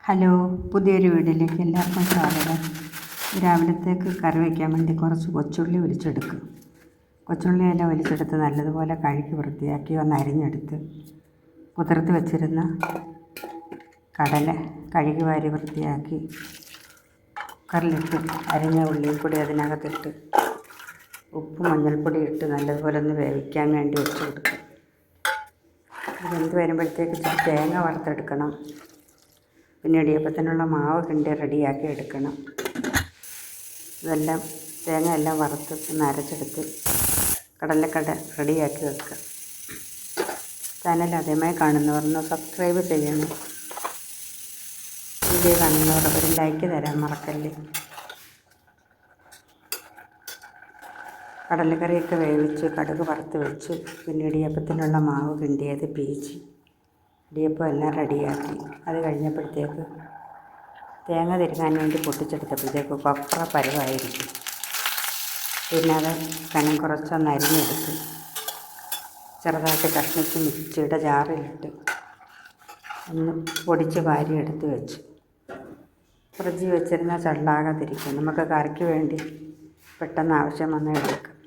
Hello, പുതിയൊരു വീഡിയോയിലേക്ക് എല്ലാവർക്കും സ്വാഗതം. രാവിലത്തേക്ക് കറി വയ്ക്കാൻ വേണ്ടി കുറച്ച് കൊച്ചുള്ളി ഒലിച്ചെടുക്കും. കൊച്ചുള്ളി എല്ലാം ഒലിച്ചെടുത്ത് നല്ലതുപോലെ കഴുകി വൃത്തിയാക്കി ഒന്ന് അരിഞ്ഞെടുത്ത് കുതിർത്ത് വെച്ചിരുന്ന കടല കഴുകി വാരി വൃത്തിയാക്കി കുക്കറിലിട്ട് അരിഞ്ഞ ഉള്ളിയും കൂടി അതിനകത്തിട്ട് ഉപ്പ് മഞ്ഞൾപ്പൊടി ഇട്ട് നല്ലതുപോലെ ഒന്ന് വേവിക്കാൻ വേണ്ടി വെച്ച് കൊടുക്കും. വെന്ത് വരുമ്പോഴത്തേക്ക് ഇച്ചിരി തേങ്ങ വറുത്തെടുക്കണം. പിന്നെ ഇടിയപ്പത്തിനുള്ള മാവ് കിണ്ടി റെഡിയാക്കി എടുക്കണം. ഇതെല്ലാം തേങ്ങ എല്ലാം വറുത്ത് ഒന്ന് അരച്ചെടുത്ത് കടലക്കട റെഡിയാക്കി വെക്കുക. ചാനൽ ആദ്യമായി കാണുന്നവർ ഒന്ന് സബ്സ്ക്രൈബ് ചെയ്യണം. വീഡിയോ കാണുന്നവർ ഒരു ലൈക്ക് തരാൻ മറക്കല്ലേ. കടലക്കറിയൊക്കെ വേവിച്ച് കടുക് വറുത്ത് വെച്ച് പിന്നെ ഇടിയപ്പത്തിനുള്ള മാവ് കിണ്ടിയത് പീച്ച് ഇടിയപ്പം എല്ലാം റെഡിയാക്കി. അത് കഴിഞ്ഞപ്പോഴത്തേക്ക് തേങ്ങ തിരുകാൻ വേണ്ടി പൊട്ടിച്ചെടുത്തപ്പോഴത്തേക്ക് കൊപ്ര പരുവായിരിക്കും. പിന്നെ അത് കനം കുറച്ചൊന്ന് അരിഞ്ഞെടുത്ത് ചെറുതായിട്ട് കഷ്ണിച്ച് മിക്സിയുടെ ജാറിലിട്ട് ഒന്ന് പൊടിച്ച് വാരിയെടുത്ത് വെച്ച് ഫ്രിഡ്ജിൽ വെച്ചിരുന്ന ചള്ളാകാതിരിക്കും. നമുക്ക് കറിക്ക് വേണ്ടി പെട്ടെന്ന് ആവശ്യം വന്നാൽ എടുക്കാം.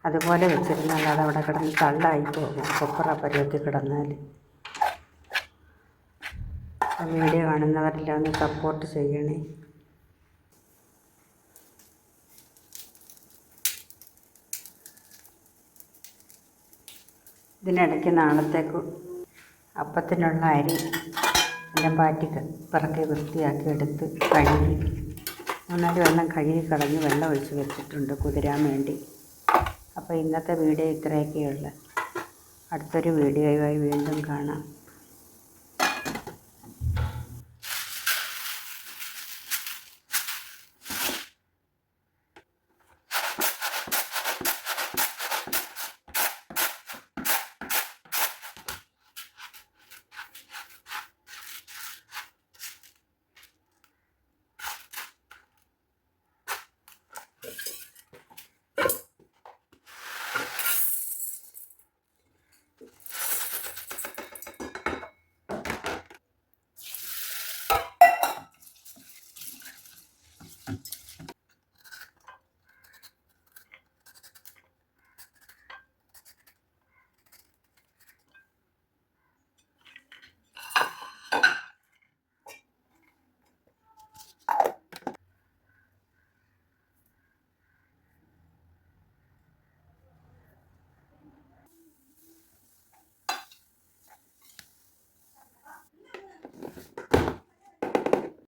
അതുപോലെ വെച്ചിരുന്നാൽ അതവിടെ കിടന്ന് ചള്ളായി പോകും. കൊപ്ര പരുവത്തിൽ കിടന്നാൽ. വീഡിയോ കാണുന്നവരെല്ലാം ഒന്ന് സപ്പോർട്ട് ചെയ്യണേ. ഇതിനിടയ്ക്ക് നാളത്തേക്ക് അപ്പത്തിനുള്ള അരി എല്ലാം പാറ്റി പിറക്കി വൃത്തിയാക്കി എടുത്ത് കഴുകി 3-4 വെള്ളം കഴുകി കളഞ്ഞ് വെള്ളം ഒഴിച്ച് വെച്ചിട്ടുണ്ട് കുതിരാൻ വേണ്ടി. അപ്പോൾ ഇന്നത്തെ വീഡിയോ ഇത്രയൊക്കെയുള്ളൂ. അടുത്തൊരു വീഡിയോയുമായി വീണ്ടും കാണാം.